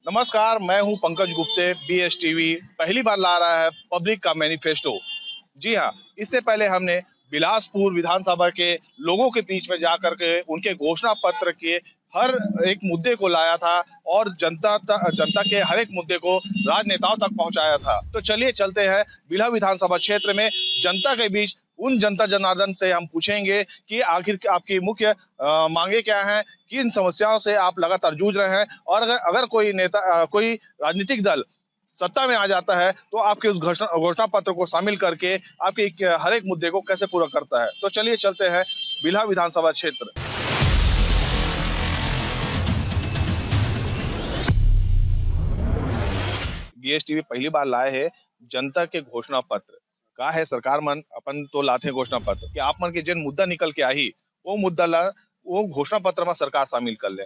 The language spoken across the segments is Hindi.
नमस्कार, मैं हूं पंकज गुप्ते। बीएस टीवी पहली बार ला रहा है पब्लिक का मैनिफेस्टो। जी हाँ, इससे पहले हमने बिलासपुर विधानसभा के लोगों के बीच में जाकर के उनके घोषणा पत्र के हर एक मुद्दे को लाया था और जनता के हर एक मुद्दे को राजनेताओं तक पहुंचाया था। तो चलिए चलते हैं बिल्हा विधानसभा क्षेत्र में जनता के बीच। उन जनता जनार्दन से हम पूछेंगे कि आखिर आपकी मुख्य मांगे क्या हैं, किन समस्याओं से आप लगातार जूझ रहे हैं और अगर अगर कोई नेता कोई राजनीतिक दल सत्ता में आ जाता है तो आपके उस घोषणा पत्र को शामिल करके आपके हर एक मुद्दे को कैसे पूरा करता है। तो चलिए चलते हैं बिल्हा विधानसभा क्षेत्र। बीएस टीवी पहली बार लाए है जनता के घोषणा पत्र। का है सरकार मन अपन तो लाते हैं घोषणा पत्र कि आप मन के जिन मुद्दा निकल के आही वो मुद्दा ला वो घोषणा पत्र में सरकार शामिल कर ले।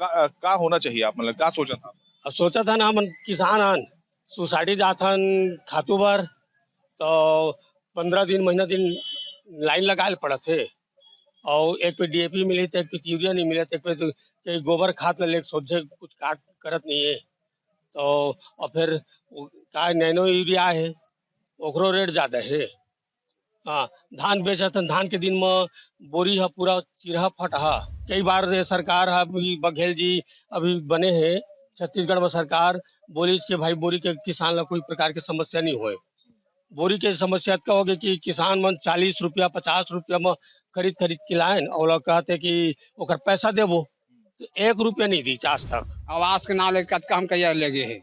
का होना चाहिए आप मतलब का सोचा था? सोचा था ना हम किसान हन सोसाइटी जाथन खातू बर तो 15 दिन महीना दिन लाइन लगाए पड़त है। और एक पे डीएपी मिली तो एक पे यूरिया नहीं मिला, एक पे तो के गोबर खाद ले सोचे कुछ काट करत नहीं है। तो और फिर का नैनो यूरिया है ओकरो रेट ज्यादा है। हाँ, धान बेचत हन, धान के दिन में बोरी है पूरा चिरहा फट है। कई बार ये सरकार है अभी बघेल जी अभी बने हैं छत्तीसगढ़ में सरकार बोली कि भाई बोरी के किसान ला कोई प्रकार की समस्या नहीं होए। बोरी के समस्या का हो गई कि किसान मन 40 रुपया 50 रुपया में खरीद खरीद के लाइन और लोग कहते कि ओकर पैसा देबो तो 1 रुपया नहीं दी आज तक। आवास के नाम लेकर हम कहिया लगे है।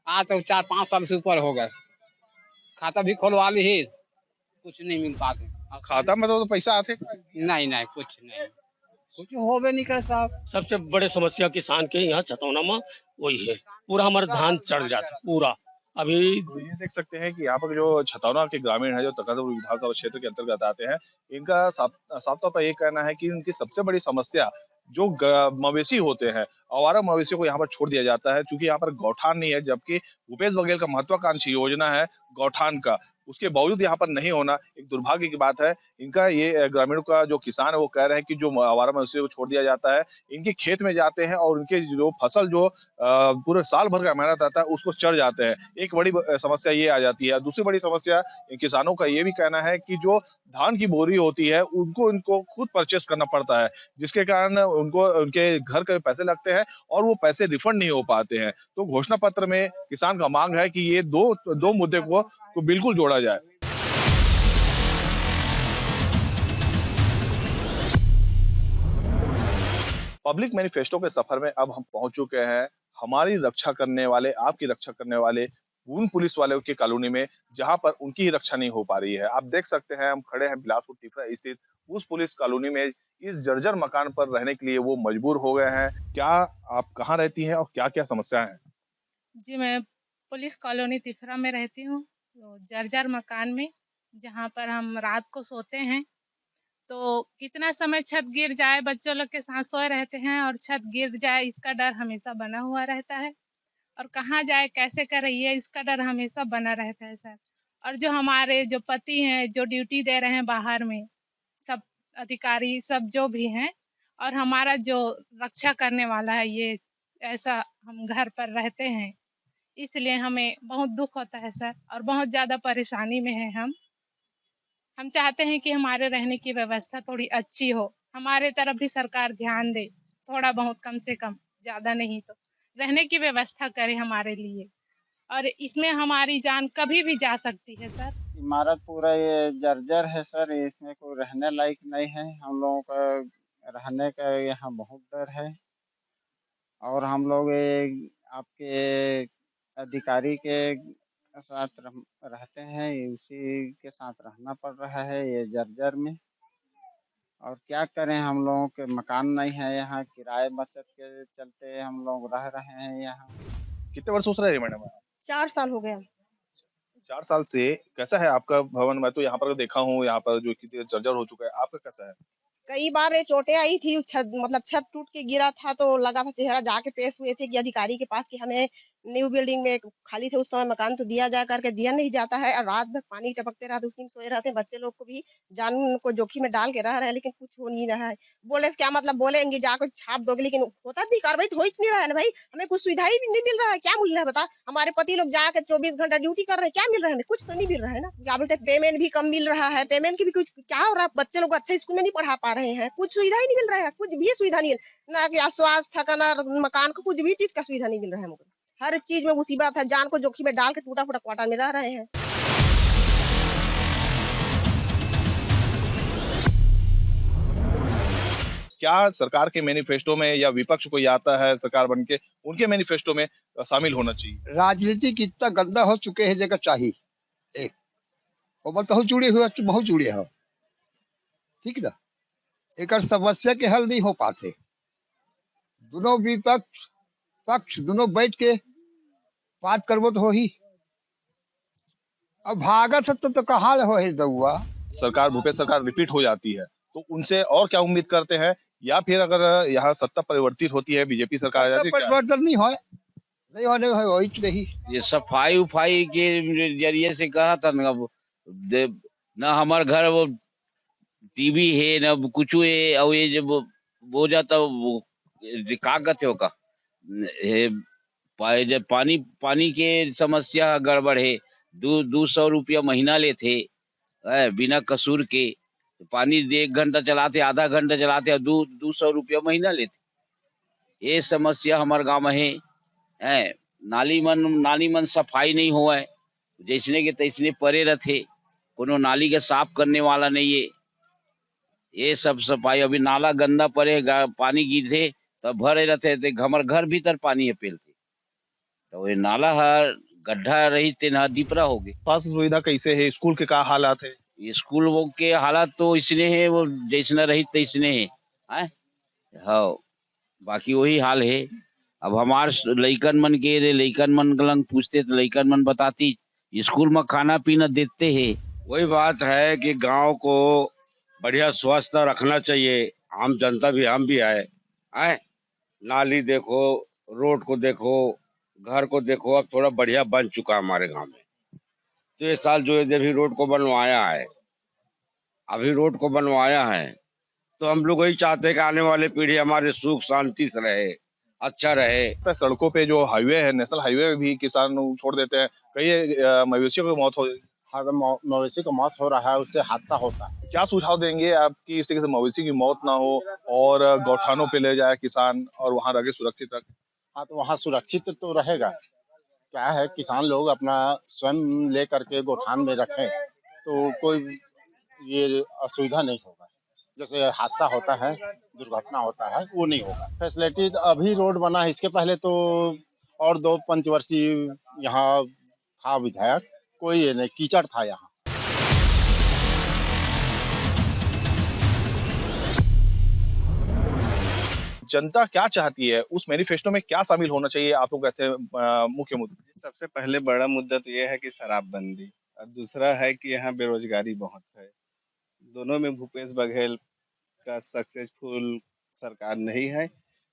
आज तो 4-5 साल से ऊपर हो गए। खाता भी खोलवा ली है, कुछ नहीं मिल पाते। खाता में तो पैसा आते नहीं नहीं कुछ नहीं, कुछ होबे नहीं कर साहब। सबसे बड़े समस्या किसान के यहाँ छतौना में वही है, पूरा हमारा धान चढ़ जाता पूरा। अभी तो ये देख सकते हैं कि यहाँ पर जो छतौना के ग्रामीण है जो तकाजपुर विधानसभा क्षेत्र के अंतर्गत आते हैं, इनका साफ साफ तौर पर ये कहना है कि इनकी सबसे बड़ी समस्या जो मवेशी होते हैं, आवारा मवेशियों को यहाँ पर छोड़ दिया जाता है क्योंकि यहाँ पर गौठान नहीं है, जबकि भूपेश बघेल का महत्वाकांक्षी योजना है गौठान का, उसके बावजूद यहाँ पर नहीं होना एक दुर्भाग्य की बात है। इनका ये ग्रामीणों का जो किसान है वो कह रहे हैं कि जो आवारा मवेशियों को छोड़ दिया जाता है, इनके खेत में जाते हैं और उनके जो फसल जो पूरे साल भर का मेहनत आता है उसको चढ़ जाते हैं। एक बड़ी समस्या ये आ जाती है। दूसरी बड़ी समस्या किसानों का ये भी कहना है कि जो धान की बोरी होती है उनको इनको खुद परचेस करना पड़ता है, जिसके कारण उनको उनके घर के पैसे लगते हैं और वो पैसे रिफंड नहीं हो पाते हैं। तो घोषणा पत्र में किसान का मांग है कि ये दो मुद्दे को बिल्कुल जोड़ा जाए। पब्लिक मैनिफेस्टो के सफर में अब हम पहुंच चुके हैं हमारी रक्षा करने वाले, आपकी रक्षा करने वाले उन पुलिस वालों की कॉलोनी में जहां पर उनकी ही रक्षा नहीं हो पा रही है। आप देख सकते हैं हम खड़े हैं बिलासपुर टिफरा स्थित उस पुलिस कॉलोनी में। इस जर्जर मकान पर रहने के लिए वो मजबूर हो गए हैं। क्या आप कहाँ रहती हैं और क्या-क्या समस्याएं हैं? जी, मैं पुलिस कॉलोनी तिफरा में रहती हूँ, तो जर्जर मकान में, जहाँ पर हम रात को सोते हैं, तो कितना समय छत गिर जाए, बच्चों लोग के साथ सोए रहते हैं और छत गिर जाए इसका डर हमेशा बना हुआ रहता है और कहाँ जाए, कैसे करें ये इसका डर हमेशा बना रहता है सर। और जो हमारे जो पति हैं, जो ड्यूटी दे रहे हैं बाहर में, सब अधिकारी सब जो भी हैं और हमारा जो रक्षा करने वाला है ये ऐसा हम घर पर रहते हैं। इसलिए हमें बहुत दुःख होता है सर और बहुत ज़्यादा परेशानी में हैं हम। हम चाहते हैं कि हमारे रहने की व्यवस्था थोड़ी अच्छी हो। हमारे तरफ भी सरकार ध्यान दे, थोड़ा बहुत कम से कम, ज़्यादा नहीं तो। रहने की व्यवस्था करे हमारे लिए और इसमें हमारी जान कभी भी जा सकती है सर। इमारत पूरा ये जर्जर है सर, इसमें कोई रहने लायक नहीं है। हम लोगों का रहने का यहाँ बहुत डर है और हम लोग ये आपके अधिकारी के साथ रहते हैं, उसी के साथ रहना पड़ रहा है ये जर्जर में। और क्या करें, हम लोगों के मकान नहीं है यहाँ, किराए बचत के चलते हम लोग रह रहे हैं यहाँ। कितने वर्षों से रह रही है मैडम? 4 साल हो गया। 4 साल से। कैसा है आपका भवन? मैं तो यहाँ पर देखा हूँ, यहाँ पर जो कि जर्जर हो चुका है, आपका कैसा है? कई बार ये चोटें आई थी, छत टूट के गिरा था तो लगा था चेहरा, जाके पेश हुए थे कि अधिकारी के पास कि हमें न्यू बिल्डिंग में खाली थे उस समय मकान तो दिया जा करके दिया नहीं जाता है और रात भर पानी टपकते रहा तो उसी में सोए रहते हैं। बच्चे लोग को भी जान को जोखिम में डाल के रह रहे हैं लेकिन कुछ हो नहीं रहा है। बोले से क्या मतलब, बोलेंगे जाकर छाप दोगे लेकिन होता नहीं, कार्रवाई तो हो ही नहीं रहा है ना भाई। हमें कुछ सुविधा ही भी नहीं मिल रहा है, क्या मिल रहा है बता? हमारे पति लोग जाकर 24 घंटा ड्यूटी कर रहे हैं, क्या मिल रहा है हमें? कुछ तो नहीं मिल रहा है ना। क्या बोलते हैं, पेमेंट भी कम मिल रहा है, पेमेंट की भी कुछ क्या हो रहा है, बच्चे लोग अच्छे स्कूल में नहीं पढ़ा पा रहे हैं, कुछ सुविधा ही नहीं मिल रहा है, कुछ भी सुविधा नहीं है ना कि आप स्वास्थ्य का ना मकान का, कुछ भी चीज का सुविधा नहीं मिल रहा है हमको। हर चीज में मुसीबत है, जान को जोखिम में डाल के टूटा फूटा क्वार्टर में रह रहे हैं। क्या सरकार के मैनिफेस्टो में या विपक्ष कोई आता है सरकार बन के, उनके मैनिफेस्टो में शामिल होना चाहिए? राजनीतिक इतना गंदा हो चुके हैं जगह चाहिए एक और बहुत जुड़े हुए बहुत जुड़े हो, ठीक ना। एक समस्या के हल नहीं हो पाते, दोनों विपक्ष पक्ष दोनों बैठ के बात करबो तो हो ही। अब भागत सब तो कहा हो है दउआ। सरकार भूपेश सरकार रिपीट हो जाती है तो उनसे और क्या उम्मीद करते हैं, या फिर अगर यहाँ सत्ता परिवर्तित होती है, बीजेपी सरकार आ जाती है, क्या? परिवर्तन नहीं हो, नहीं होने वही तो नहीं। ये सफाई उफाई के जरिए से कहा था ना हमारे घर वो टीवी है ना कुछ है, और ये जब वो जाता वो का कहते हो का जब पानी पानी के समस्या गड़बड़ है, 200 रुपया महीना लेते बिना कसूर के। पानी 1 घंटा चलाते, आधा घंटा चलाते और 200 रुपया महीना लेते। ये समस्या हमारे गाँव में है। नाली मन सफाई नहीं हुआ है, जैसने के तैसने परे रहते, कोनो नाली के साफ करने वाला नहीं है। ये सब सफाई, अभी नाला गंदा पड़े पानी गिरते तब भरे रहते थे, हमारे घर भीतर पानी है पेलते, तो ये नाला हर गड्ढा रही ते ना डिपरा हो गए। स्वास्थ्य सुविधा कैसे है, स्कूल के क्या हालात है? स्कूल वो के हालात तो इसने है, वो जैसना रही तैसने है, हाँ बाकी वही हाल है। अब हमार लइकन मन के लइकन मन लंग पूछते तो लइकन मन बताती स्कूल में खाना पीना देते हैं। वही बात है कि गांव को बढ़िया स्वस्थ रखना चाहिए, आम जनता भी हम भी है। नाली देखो, रोड को देखो, घर को देखो, अब थोड़ा बढ़िया बन चुका है हमारे गांव में। तो ये साल जो जब भी रोड को बनवाया है, अभी रोड को बनवाया है, तो हम लोग वही चाहते हैं कि आने वाले पीढ़ी हमारे सुख शांति से रहे, अच्छा रहे। तो सड़कों पे जो हाईवे है, नेशनल हाईवे में भी किसान छोड़ देते हैं, कई मवेशियों की मौत हो, मवेशी का मौत हो रहा है, उससे हादसा होता है। क्या सुझाव देंगे आप कि इस तरीके से मवेशी की मौत ना हो और गौठानों पे ले जाए किसान और वहां रखे सुरक्षित रखे? हाँ, तो वहाँ सुरक्षित तो रहेगा। क्या है, किसान लोग अपना स्वयं ले करके गोठान में रखें तो कोई ये असुविधा नहीं होगा। जैसे हादसा होता है, दुर्घटना होता है, वो नहीं होगा। फैसिलिटी अभी रोड बना है, इसके पहले तो और 2 पंचवर्षीय यहाँ था विधायक, कोई ये नहीं, कीचड़ था यहाँ। जनता क्या चाहती है, उस मैनिफेस्टो में क्या शामिल होना चाहिए आप लोग ऐसे मुख्य मुद्दे? सबसे पहले बड़ा मुद्दा तो ये है कि शराबबंदी, और दूसरा है कि यहाँ बेरोजगारी बहुत है। दोनों में भूपेश बघेल का सक्सेसफुल सरकार नहीं है,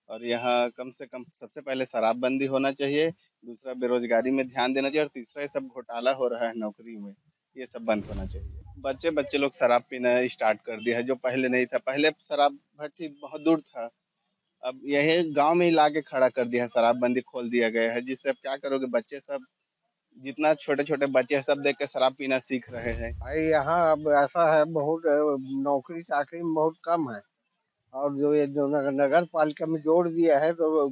और यहाँ कम से कम सबसे पहले शराबबंदी होना चाहिए, दूसरा बेरोजगारी में ध्यान देना चाहिए, और तीसरा ये सब घोटाला हो रहा है नौकरी में, ये सब बंद होना चाहिए। बच्चे लोग शराब पीना स्टार्ट कर दिया है, जो पहले नहीं था। पहले शराब भट्टी बहुत दूर था, अब यही गांव में ही लाके खड़ा कर दिया है, शराबबंदी खोल दिया गया है, जिससे अब क्या करोगे, बच्चे सब जितना छोटे-छोटे बच्चे हैं सब देख के शराब पीना सीख रहे हैं। भाई यहाँ अब ऐसा है, बहुत नौकरी चाकरी में बहुत कम है, और जो नगर पालिका में जोड़ दिया है तो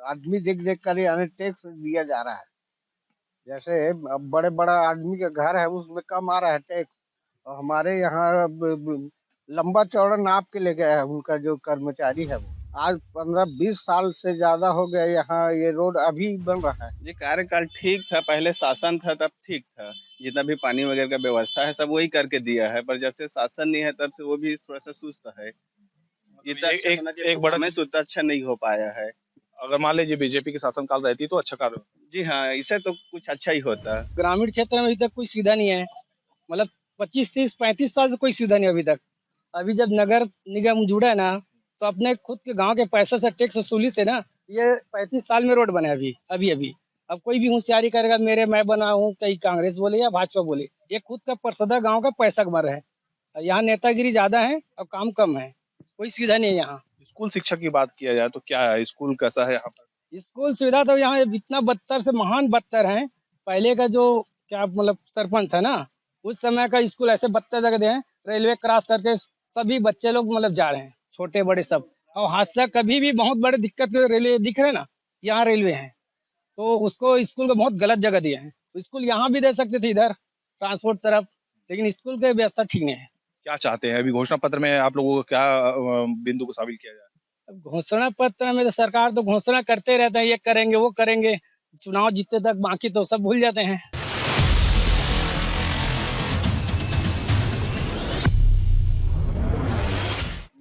आदमी देख कर यानी टैक्स दिया जा रहा है। जैसे अब बड़ा आदमी का घर है उसमें कम आ रहा है टैक्स, और हमारे यहाँ लंबा चौड़ा नाप के ले गया है उनका जो कर्मचारी है वो। आज 15-20 साल से ज्यादा हो गया यहाँ ये रोड अभी बन रहा है। ये कार्यकाल ठीक था, पहले शासन था तब ठीक था, जितना भी पानी वगैरह का व्यवस्था है सब वही करके दिया है, पर जब से शासन नहीं है तब से वो भी थोड़ा सा सुस्त है। एक बड़ा में तो अच्छा नहीं हो पाया है। अगर मान लीजिए बीजेपी की शासनकाल रहती तो अच्छा कार्य। जी हाँ, इससे तो कुछ अच्छा ही होता। ग्रामीण क्षेत्र में अभी तक कोई सुविधा नहीं है, मतलब 25, 30, 35 साल से कोई सुविधा नहीं अभी तक। अभी जब नगर निगम जुड़ा है ना, तो अपने खुद के गांव के पैसे से टैक्स वसूली से ना ये 35 साल में रोड बने अभी अभी अभी। अब कोई भी होशियारी करेगा मेरे मैं बना हूँ, कहीं कांग्रेस बोले या भाजपा बोले, ये खुद का परसदा गांव का पैसा कमा रहे हैं। यहाँ नेतागिरी ज्यादा है और काम कम है, कोई सुविधा नहीं है यहाँ। स्कूल शिक्षा की बात किया जाए तो क्या है, स्कूल कैसा है यहाँ पर? स्कूल सुविधा तो यहाँ इतना बदतर से महान बदतर है। पहले का जो क्या मतलब सरपंच था ना, उस समय का स्कूल ऐसे बदतर जगह दे हैं, रेलवे क्रॉस करके सभी बच्चे लोग मतलब जा रहे हैं, छोटे बड़े सब। और हादसा कभी भी बहुत बड़े दिक्कत के रेलवे दिख रहे हैं ना, यहाँ रेलवे है, तो उसको स्कूल को बहुत गलत जगह दिए हैं। स्कूल यहाँ भी दे सकते थे इधर ट्रांसपोर्ट तरफ, लेकिन स्कूल की व्यवस्था ठीक नहीं है। क्या चाहते हैं अभी घोषणा पत्र में आप लोगों को क्या बिंदु को शामिल किया जाए? अब घोषणा पत्र में तो सरकार तो घोषणा करते रहते हैं, ये करेंगे वो करेंगे, चुनाव जीतते तक बाकी तो सब भूल जाते हैं।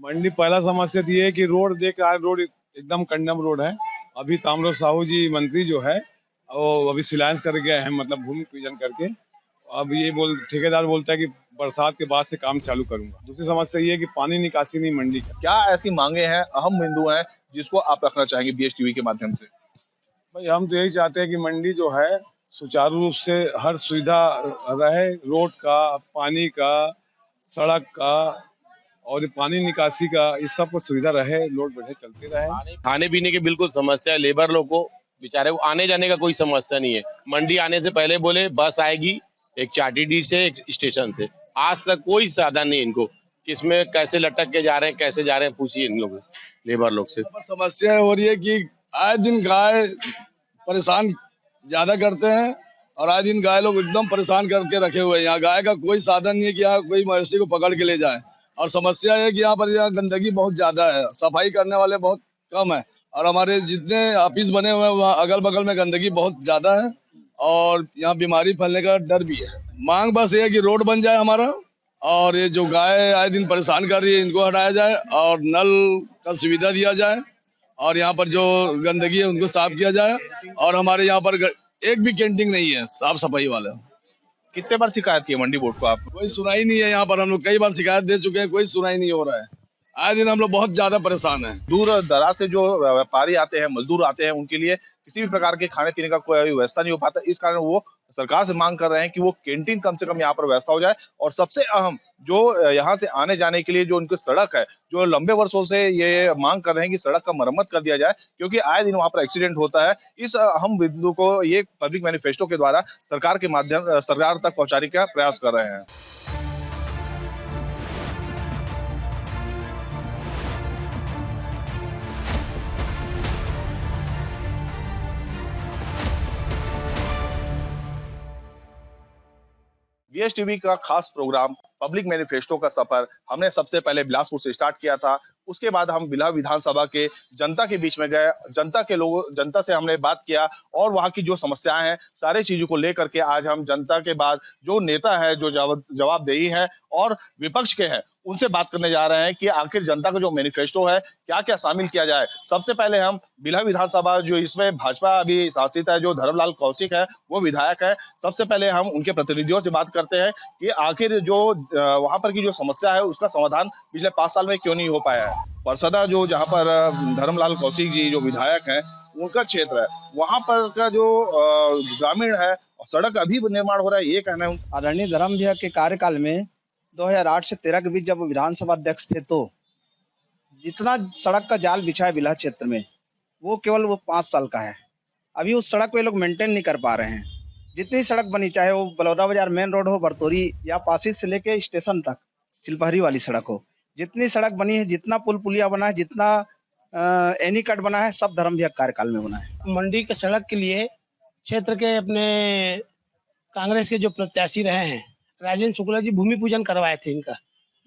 मंडी पहला समस्या तो ये है कि रोड देख रहा है, रोड एकदम कंडम रोड है। अभी ताम्रध्वज साहू जी मंत्री जो है वो अभी शिलान्यास कर गए हैं, मतलब भूमि पूजन करके। अब ये ठेकेदार बोलता है कि बरसात के बाद से काम चालू करूंगा। दूसरी समस्या ये है कि पानी निकासी नहीं मंडी का। क्या ऐसी मांगे हैं, अहम बिंदु हैं जिसको आप रखना चाहेंगे BHTV के माध्यम से? भाई हम तो यही चाहते हैं कि मंडी जो है सुचारू रूप से हर सुविधा रहे, रोड का, पानी का, सड़क का और पानी निकासी का, इस सब को सुविधा रहे, लोड बढ़े चलते रहे। खाने पीने की बिल्कुल समस्या है, लेबर लोग को बेचारे को आने जाने का कोई समस्या नहीं है। मंडी आने से पहले बोले बस आएगी एक चाटीडी से एक स्टेशन से, आज तक कोई साधन नहीं इनको, किसमें कैसे लटक के जा रहे हैं, कैसे जा रहे हैं, पूछिए इन लोग लेबर लोग से। समस्या हो रही है कि आए दिन गाय परेशान ज्यादा करते हैं और आए दिन गाय लोग एकदम परेशान करके रखे हुए हैं। यहाँ गाय का कोई साधन नहीं है कि यहाँ कोई मवेशी को पकड़ के ले जाए। और समस्या है कि यहाँ पर गंदगी बहुत ज्यादा है, सफाई करने वाले बहुत कम है और हमारे जितने ऑफिस बने हुए हैं वहाँ अगल बगल में गंदगी बहुत ज्यादा है और यहाँ बीमारी फैलने का डर भी है। मांग बस ये है कि रोड बन जाए हमारा और ये जो गाय आए दिन परेशान कर रही है इनको हटाया जाए और नल का सुविधा दिया जाए और यहाँ पर जो गंदगी है उनको साफ किया जाए। और हमारे यहाँ पर एक भी कैंटीन नहीं है साफ सफाई वाला। कितने बार शिकायत की मंडी बोर्ड को आप? कोई सुनाई नहीं है, यहाँ पर हम लोग कई बार शिकायत दे चुके हैं, कोई सुनाई नहीं हो रहा है। आए दिन हम लोग बहुत ज्यादा परेशान हैं। दूर दराज से जो व्यापारी आते हैं, मजदूर आते हैं, उनके लिए किसी भी प्रकार के खाने पीने का कोई व्यवस्था नहीं हो पाता। इस कारण वो सरकार से मांग कर रहे हैं कि वो कैंटीन कम से कम यहाँ पर व्यवस्था हो जाए। और सबसे अहम जो यहाँ से आने जाने के लिए जो उनकी सड़क है, जो लंबे वर्षों से ये मांग कर रहे हैं कि सड़क का मरम्मत कर दिया जाए, क्योंकि आए दिन वहाँ पर एक्सीडेंट होता है। इस अहम बिंदु को ये पब्लिक मैनिफेस्टो के द्वारा सरकार तक पहुँचाने का प्रयास कर रहे हैं। BHTV का खास प्रोग्राम पब्लिक मैनिफेस्टो का सफर हमने सबसे पहले बिलासपुर से स्टार्ट किया था। उसके बाद हम बिल्हा विधानसभा के जनता के बीच में गए, जनता से हमने बात किया और वहाँ की जो समस्याएं हैं सारी चीजों को लेकर के आज हम जनता के बाद जो नेता है, जो जवाबदेही है और विपक्ष के हैं, उनसे बात करने जा रहे हैं कि आखिर जनता का जो मैनिफेस्टो है क्या क्या शामिल किया जाए। सबसे पहले हम बिल्हा विधानसभा, जो इसमें भाजपा अभी शासित है, जो धर्मलाल कौशिक है वो विधायक है, सबसे पहले हम उनके प्रतिनिधियों से बात करते हैं कि आखिर जो वहां पर की जो समस्या है उसका समाधान पिछले 5 साल में क्यों नहीं हो पाया है। परसदा जो जहाँ पर धर्मलाल कौशिक जी जो विधायक है उनका क्षेत्र है, वहां पर का जो ग्रामीण है सड़क अभी निर्माण हो रहा है, ये कहना है। आदरणीय धर्म भैया के कार्यकाल में 2008 से 13 के बीच जब विधानसभा अध्यक्ष थे तो जितना सड़क का जाल बिछा है बिल्हा क्षेत्र में वो केवल 5 साल का है। अभी उस सड़क को ये लोग मेंटेन नहीं कर पा रहे हैं। जितनी सड़क बनी, चाहे वो बलौदा बाजार मेन रोड हो, बरतौरी या पासी से लेके स्टेशन तक सिलपहरी वाली सड़क हो, जितनी सड़क बनी है, जितना पुल पुलिया बना है, जितना एनी कट बना है, सब धर्म भैया कार्यकाल में बना है। मंडी के सड़क के लिए क्षेत्र के अपने कांग्रेस के जो प्रत्याशी रहे हैं राजेंद्र शुक्ला जी भूमि पूजन करवाए थे इनका,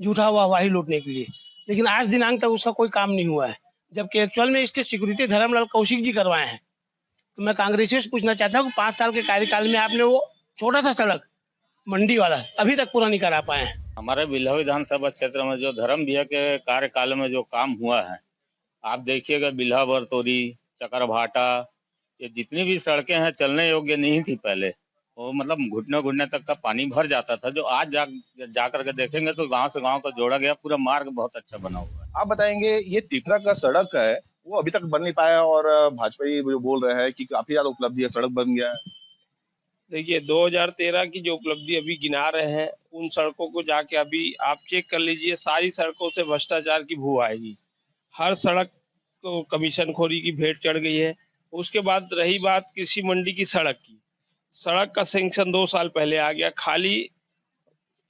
झूठा वाही लूटने के लिए, लेकिन आज दिनांक तक उसका कोई काम नहीं हुआ है, जबकि एक्चुअल में इसकी सिक्योरिटी धर्मलाल कौशिक जी करवाए हैं। तो मैं कांग्रेसियों से पूछना चाहता हूँ कि 5 साल के कार्यकाल में आपने वो छोटा सा सड़क मंडी वाला अभी तक पूरा नहीं करा पाए हैं। हमारे बिल्हा विधानसभा क्षेत्र में जो धर्म भैया के कार्यकाल में जो काम हुआ है, आप देखिएगा बिल्हा बरतौरी, चकरभाटा, ये जितनी भी सड़कें हैं चलने योग्य नहीं थी पहले, वो मतलब घुटने घुटने तक का पानी भर जाता था, जो आज जा करके देखेंगे तो गांव से गांव को जोड़ा गया, पूरा मार्ग बहुत अच्छा बना हुआ है। आप बताएंगे ये तिफरा का सड़क है वो अभी तक बन नहीं पाया और भाजपा ही जो बोल रहे हैं कि काफी ज्यादा उपलब्धि है, सड़क बन गया है। देखिए 2013 की जो उपलब्धि अभी गिना रहे हैं उन सड़कों को जाके अभी आप चेक कर लीजिए, सारी सड़कों से भ्रष्टाचार की भू आएगी। हर सड़क को कमीशन खोरी की भेंट चढ़ गई है। उसके बाद रही बात कृषि मंडी की सड़क की, सड़क का सैंक्शन 2 साल पहले आ गया। खाली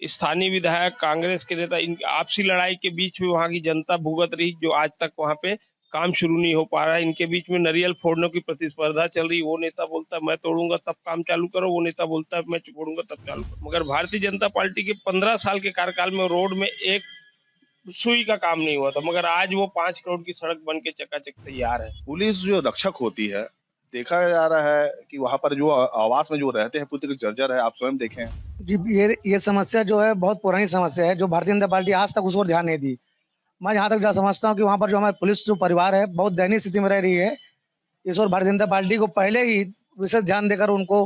स्थानीय विधायक कांग्रेस के नेता इन आपसी लड़ाई के बीच में वहां की जनता भुगत रही, जो आज तक वहां पे काम शुरू नहीं हो पा रहा है। इनके बीच में नारियल फोड़ने की प्रतिस्पर्धा चल रही। वो नेता बोलता है मैं तोड़ूंगा तब काम चालू करो, वो नेता बोलता है मैं फोड़ूंगा तब चालू करो। मगर भारतीय जनता पार्टी के 15 साल के कार्यकाल में रोड में एक सुई का काम नहीं हुआ था, मगर आज वो 5 करोड़ की सड़क बन के चकाचक तैयार है। पुलिस जो रक्षक होती है, देखा जा रहा है कि वहां पर जो आवास में जो रहते हैं पूरी जर्जर है, आप स्वयं देखें। जी, ये समस्या जो है बहुत पुरानी समस्या है, जो भारतीय जनता पार्टी आज तक उस पर ध्यान नहीं दी। मैं जहाँ तक समझता हूँ कि वहाँ पर जो हमारे पुलिस जो परिवार है बहुत दयनीय स्थिति में रह रही है। इस पर भारतीय जनता पार्टी को पहले ही विशेष ध्यान देकर उनको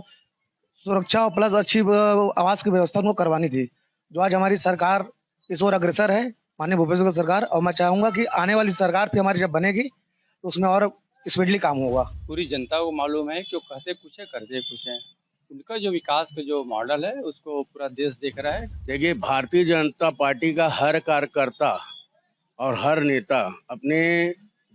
सुरक्षा और प्लस अच्छी आवास की व्यवस्था उनको करवानी थी, जो आज हमारी सरकार इस ओर अग्रसर है, माननीय भूपेश बघेल सरकार। और मैं चाहूंगा कि आने वाली सरकार फिर हमारी जब बनेगी तो उसमें और स्पीडली काम होगा। पूरी जनता को मालूम है कि वो कहते कुछ है करते कुछ है। उनका जो विकास का जो मॉडल है उसको पूरा देश देख रहा है। देखिए, भारतीय जनता पार्टी का हर कार्यकर्ता और हर नेता अपने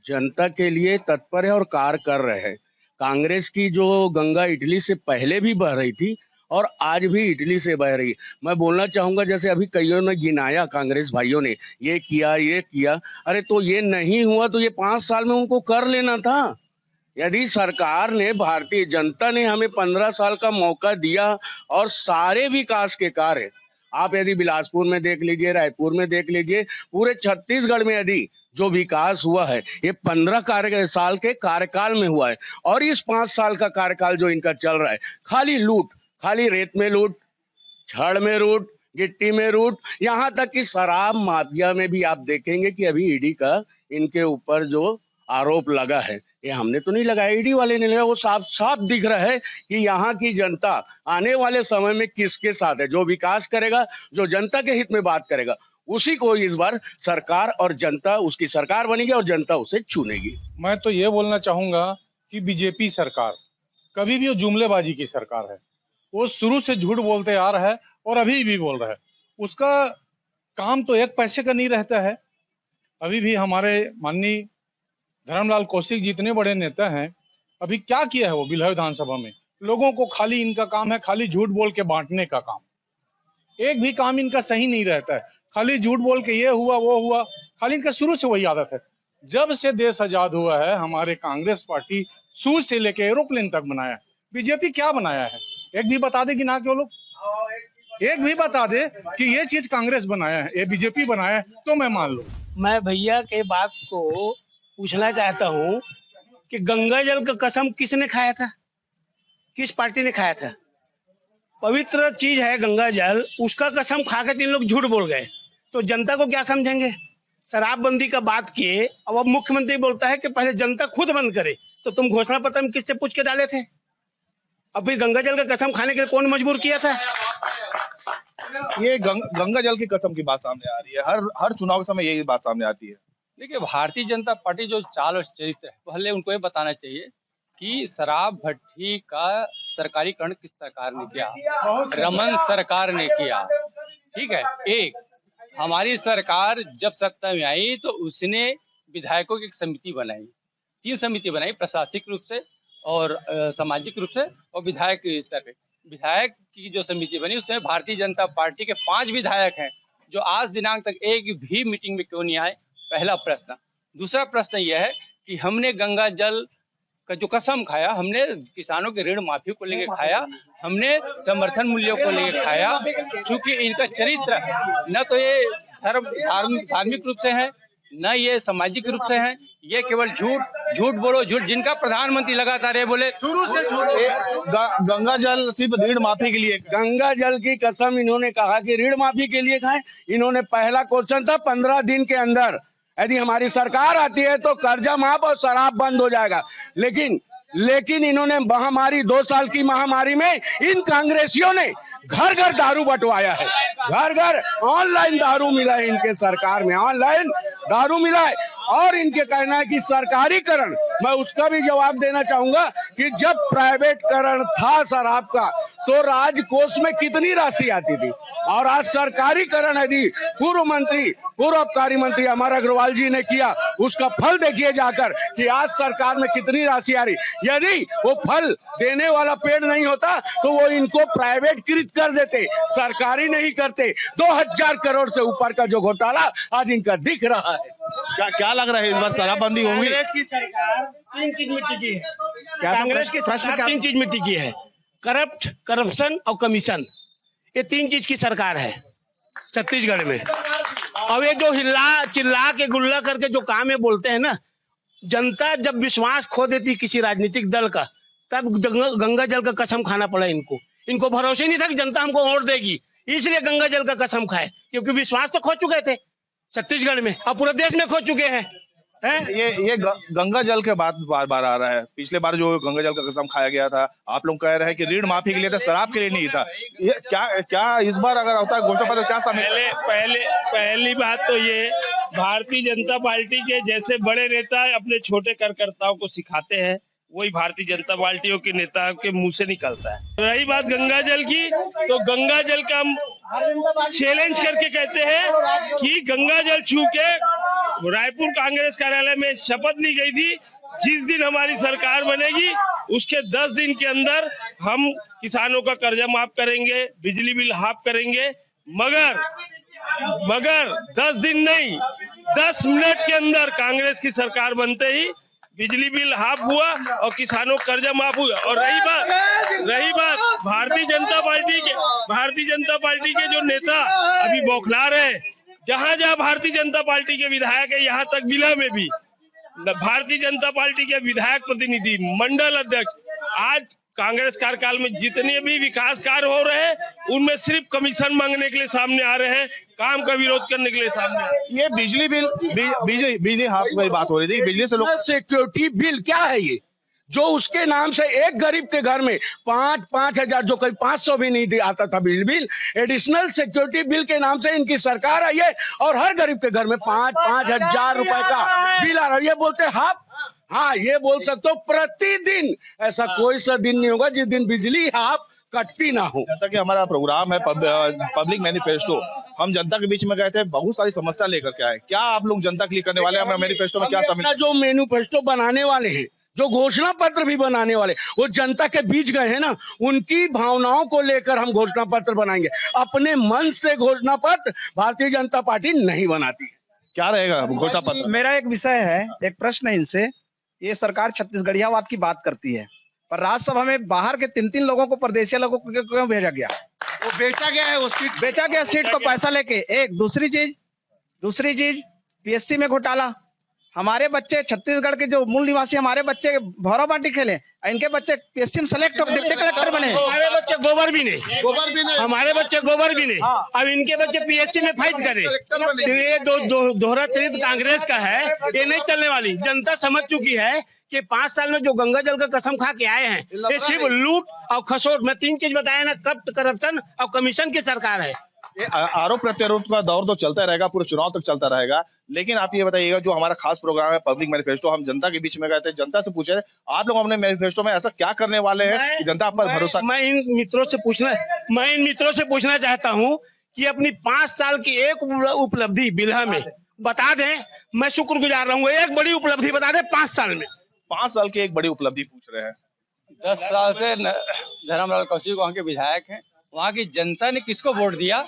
जनता के लिए तत्पर है और कार्य कर रहे हैं। कांग्रेस की जो गंगा इटली से पहले भी बह रही थी और आज भी इटली से बह रही है। मैं बोलना चाहूंगा, जैसे अभी कईयों ने गिनाया कांग्रेस भाइयों ने ये किया, अरे तो ये नहीं हुआ तो ये 5 साल में उनको कर लेना था। यदि सरकार ने, भारतीय जनता ने हमें 15 साल का मौका दिया और सारे विकास के कार्य आप यदि बिलासपुर में देख लीजिए, रायपुर में देख लीजिए, पूरे छत्तीसगढ़ में यदि जो विकास हुआ है ये 15 साल के कार्यकाल में हुआ है। और इस 5 साल का कार्यकाल जो इनका चल रहा है, खाली लूट, खाली रेत में लूट, छड़ में लूट, गिट्टी में लूट, यहाँ तक कि शराब माफिया में भी आप देखेंगे कि अभी ईडी का इनके ऊपर जो आरोप लगा है, ये हमने तो नहीं लगाया, ईडी वाले ने लगाया। वो साफ साफ दिख रहा है कि यहाँ की जनता आने वाले समय में किसके साथ है। जो विकास करेगा, जो जनता के हित में बात करेगा, उसी को इस बार सरकार और जनता, उसकी सरकार बनेगी और जनता उसे चुनेगी। मैं तो ये बोलना चाहूंगा कि बीजेपी सरकार कभी भी वो जुमलेबाजी की सरकार है। वो शुरू से झूठ बोलते आ रहा है और अभी भी बोल रहा है। उसका काम तो एक पैसे का नहीं रहता है। अभी भी हमारे माननीय धर्मलाल कौशिक जितने बड़े नेता हैं, अभी क्या किया है वो बिल्हा विधानसभा में? लोगों को खाली इनका काम है खाली झूठ बोल के बांटने का काम। एक भी काम इनका सही नहीं रहता है, खाली झूठ बोल के ये हुआ वो हुआ, खाली इनका शुरू से वही आदत है। जब से देश आजाद हुआ है, हमारे कांग्रेस पार्टी सूज से लेके एरोप्लेन तक बनाया। बीजेपी क्या बनाया है? एक भी बता दे कि ना क्यों लोग, एक भी बता दे कि ये चीज कांग्रेस बनाया है, ये बीजेपी बनाया है, तो मैं मान लूं। मैं भैया के बात को पूछना चाहता हूँ कि गंगा जल का कसम किसने खाया था, किस पार्टी ने खाया था? पवित्र चीज है गंगा जल, उसका कसम खाकर 3 लोग झूठ बोल गए, तो जनता को क्या समझेंगे? शराबबंदी का बात किए, अब मुख्यमंत्री बोलता है कि पहले जनता खुद बंद करे। तो तुम घोषणा पत्र में किससे पूछ के डाले थे? अब फिर गंगा जल का कसम खाने के लिए कौन मजबूर किया था? ये गंगा जल की कसम की बात सामने आ रही है, हर चुनाव के समय यही बात सामने आती है। देखिए, भारतीय जनता पार्टी जो चाल और चरित्र है, पहले उनको ये बताना चाहिए कि शराब भट्टी का सरकारीकरण किस सरकार ने किया? रमन सरकार ने किया। ठीक है, एक हमारी सरकार जब सत्ता में आई तो उसने विधायकों की एक समिति बनाई, 3 समिति बनाई, प्रशासनिक रूप से और सामाजिक रूप से और विधायक स्तर पे। विधायक की जो समिति बनी उसमें भारतीय जनता पार्टी के 5 विधायक हैं, जो आज दिनांक तक एक भी मीटिंग में क्यों नहीं आए? पहला प्रश्न। दूसरा प्रश्न यह है कि हमने गंगा जल का जो कसम खाया, हमने किसानों के ऋण माफी को लेके खाया, हमने समर्थन मूल्यों को लेके खाया। क्योंकि इनका चरित्र न तो ये धार्मिक रूप से है, न ये सामाजिक रूप से है, ये केवल झूठ बोलो झूठ। जिनका प्रधानमंत्री लगातार ये बोले शुरू से गंगा जल सिर्फ ऋण माफी के लिए, गंगा जल की कसम इन्होंने कहा कि ऋण माफी के लिए खाएं। इन्होंने पहला क्वेश्चन था 15 दिन के अंदर यदि हमारी सरकार आती है तो कर्जा माफ और शराब बंद हो जाएगा। लेकिन लेकिन इन्होंने महामारी 2 साल की महामारी में इन कांग्रेसियों ने घर घर दारू बंटवाया है, घर घर ऑनलाइन दारू मिला है, इनके सरकार में ऑनलाइन दारू मिला है। और इनके कहना है कि सरकारीकरण, मैं उसका भी जवाब देना चाहूंगा कि जब प्राइवेटकरण था शराब का तो राजकोष में कितनी राशि आती थी, और आज सरकारीकरण यदि पूर्व आबकारी मंत्री अमर अग्रवाल जी ने किया, उसका फल देखिए जाकर कि आज सरकार में कितनी राशि आ रही। यदि वो फल देने वाला पेड़ नहीं होता तो वो इनको प्राइवेटकृत कर देते, सरकारी नहीं करते। 2000 करोड़ से ऊपर का जो घोटाला आज इनका दिख रहा है। क्या लग रहा है इस बार शराबबंदी होगी? कांग्रेस की सरकार 3 चीज में टिकी है। कांग्रेस की सरकार 3 चीज में टिकी है, करप्शन और कमीशन। ये 3 चीज की सरकार है छत्तीसगढ़ में। अब ये जो हिल्ला चिल्ला के गुल्ला करके जो काम है बोलते हैं ना, जनता जब विश्वास खो देती किसी राजनीतिक दल का, तब गंगा जल का कसम खाना पड़ा इनको। इनको भरोसा नहीं था कि जनता हमको वोट देगी, इसलिए गंगा जल का कसम खाए, क्योंकि विश्वास तो खो चुके थे छत्तीसगढ़ में और पूरे देश में खो चुके हैं। ये गंगा जल के बाद बार बार आ रहा है। पिछले बार जो गंगा जल का कसम खाया गया था, आप लोग कह रहे हैं कि ऋण माफी के लिए था, शराब के लिए नहीं था। ये क्या इस बार अगर होता है घोषणा पत्र क्या समय? पहली बात तो ये भारतीय जनता पार्टी के जैसे बड़े नेता अपने छोटे कार्यकर्ताओं को सिखाते हैं, वही भारतीय जनता पार्टियों के नेता के मुंह से निकलता है। रही बात गंगा जल की, तो गंगा जल का हम चैलेंज करके कहते हैं कि गंगा जल छू के रायपुर कांग्रेस कार्यालय में शपथ ली गई थी, जिस दिन हमारी सरकार बनेगी उसके 10 दिन के अंदर हम किसानों का कर्जा माफ करेंगे, बिजली बिल हाफ करेंगे। मगर 10 दिन नहीं, 10 मिनट के अंदर कांग्रेस की सरकार बनते ही बिजली बिल हाफ हुआ और किसानों का कर्जा माफ हुआ। और रही बात भारतीय जनता पार्टी के जो नेता अभी बौखला रहे, जहां जहां भारतीय जनता पार्टी के विधायक है, यहाँ तक जिला में भी भारतीय जनता पार्टी के विधायक प्रतिनिधि, मंडल अध्यक्ष, आज कांग्रेस कार्यकाल में जितने भी विकास कार्य हो रहे हैं उनमें सिर्फ कमीशन मांगने के लिए सामने आ रहे हैं, काम का विरोध करने के लिए सामने आ रहे हैं। ये बिजली बिल बिजली हाफ की बात हो रही थी, बिजली से लोग सिक्योरिटी बिल क्या है ये, जो उसके नाम से एक गरीब के घर में 5-5 हजार, जो करीब 500 भी नहीं आता था बिल, एडिशनल सिक्योरिटी बिल के नाम से इनकी सरकार आई है और हर गरीब के घर में 5-5 हजार रुपए का बिल आ रहा है। ये बोलते हाफ, हाँ ये बोल सकते हो प्रतिदिन, ऐसा कोई सा दिन नहीं होगा जिस दिन बिजली हाफ कटती ना हो। जैसा कि हमारा प्रोग्राम है पब्लिक मैनिफेस्टो, हम जनता के बीच में गए थे, बहुत सारी समस्या लेकर के आए। क्या आप लोग जनता के लिए करने वाले हैं? हमारे मैनिफेस्टो में क्या समस्या? जो मैनिफेस्टो बनाने वाले हैं, जो घोषणा पत्र भी बनाने वाले, वो जनता के बीच गए हैं ना, उनकी भावनाओं को लेकर हम घोषणा पत्र बनाएंगे। अपने मन से घोषणा पत्र भारतीय जनता पार्टी नहीं बनाती। क्या रहेगा घोषणा पत्र? मेरा एक विषय है, एक प्रश्न है इनसे, ये सरकार छत्तीसगढ़ियावाद की बात करती है, पर राज्यसभा में बाहर के 3-3 लोगों को, परदेशी लोगों को क्यों भेजा गया? वो बेचा गया है, बेचा गया सीट को पैसा लेके। एक दूसरी चीज पीएससी में घोटाला। हमारे बच्चे छत्तीसगढ़ के जो मूल निवासी, हमारे बच्चे भौरा बाटी खेले, इनके बच्चे पीएससी में सेलेक्ट डिप्टी कलेक्टर बने। हमारे बच्चे गोबर भी नहीं, हमारे बच्चे गोबर भी नहीं, अब इनके बच्चे पीएससी में फाइट करे। तो ये दोहरा चरित्र कांग्रेस का है, ये नहीं चलने वाली। जनता समझ चुकी है कि 5 साल में जो गंगा जल का कसम खा के आए हैं, ये सिर्फ लूट और खसोट, मैं 3 चीज बताया ना, करप्शन और कमीशन की सरकार है। आरोप प्रत्यारोप का दौर तो चलता रहेगा, पूरे चुनाव तक चलता रहेगा। लेकिन आप ये बताइएगा, जो हमारा खास प्रोग्राम है पब्लिक मैनिफेस्टो, हम जनता के बीच में गए थे, जनता से पूछे आप लोग अपने मैनिफेस्टो में ऐसा क्या करने वाले हैं कि जनता आप पर भरोसा? मैं इन मित्रों से पूछना चाहता हूँ कि अपनी 5 साल की एक उपलब्धि बिल्हा में बता दें, मैं शुक्रगुजार रहूंगा। एक बड़ी उपलब्धि बता दें 5 साल में। 5 साल की एक बड़ी उपलब्धि पूछ रहे हैं। 10 साल से धर्मलाल कौशिक वहाँ के विधायक हैं। वहाँ की जनता ने किसको वोट दिया?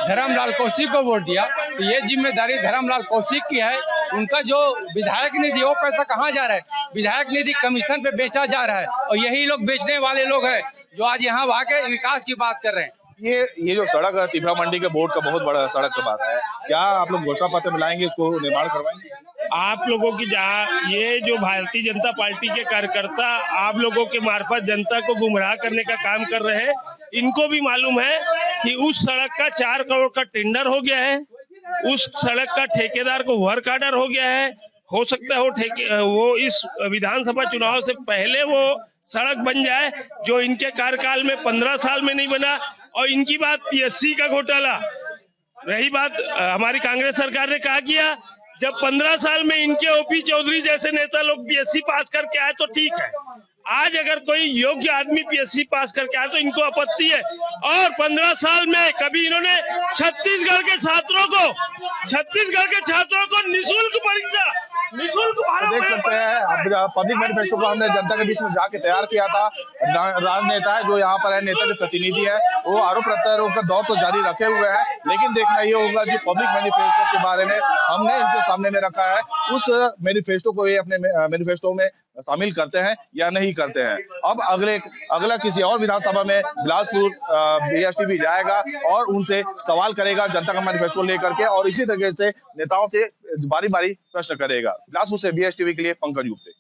धर्मलाल कौशिक को वोट दिया। तो ये जिम्मेदारी धर्मलाल कौशिक की है। उनका जो विधायक निधि, वो पैसा कहाँ जा रहा है? विधायक निधि कमीशन पे बेचा जा रहा है, और यही लोग बेचने वाले लोग हैं जो आज यहाँ वहाँ के विकास की बात कर रहे हैं। ये जो सड़क है तिभरा मंडी के बोर्ड का बहुत बड़ा सड़क का बात है, क्या आप लोग घोषणा पत्र में लाएंगे, उसको निर्माण करवाएंगे? आप लोगों की जहाँ ये जो भारतीय जनता पार्टी के कार्यकर्ता आप लोगों के मार्फत जनता को गुमराह करने का काम कर रहे हैं, इनको भी मालूम है कि उस सड़क का 4 करोड़ का टेंडर हो गया है, उस सड़क का ठेकेदार को वर्क ऑर्डर हो गया है, हो सकता है वो इस विधानसभा चुनाव से पहले वो सड़क बन जाए जो इनके कार्यकाल में 15 साल में नहीं बना। और इनकी बात पीएससी का घोटाला रही बात, हमारी कांग्रेस सरकार ने कहा किया जब 15 साल में इनके ओपी चौधरी जैसे नेता लोग पीएससी पास करके आए तो ठीक है। आज अगर कोई योग्य आदमी पीएससी पास करके आए तो इनको आपत्ति है। और 15 साल में कभी इन्होंने छत्तीसगढ़ के छात्रों को निःशुल्क परीक्षा, निःशुल्क देख सकते हैं अब पब्लिक मैनिफेस्टो को हमने जनता के बीच में जाके तैयार किया था। राजनेता है जो यहाँ पर है, नेता के प्रतिनिधि है, वो आरोप प्रत्यारोप का दौर तो जारी रखे हुए हैं, लेकिन देखना ये होगा कि पब्लिक मैनिफेस्टो के बारे में हमने इनके सामने में रखा है, उस मैनिफेस्टो को ये अपने मैनिफेस्टो में शामिल करते हैं या नहीं करते हैं। अब अगला किसी और विधानसभा में बिलासपुर बीएसपी भी जाएगा और उनसे सवाल करेगा जनता का मैनिफेस्टो लेकर के, और इसी तरीके से नेताओं से बारी बारी प्रश्न करेगा। बिलासपुर से बीएसटीवी के लिए पंकज गुप्ते।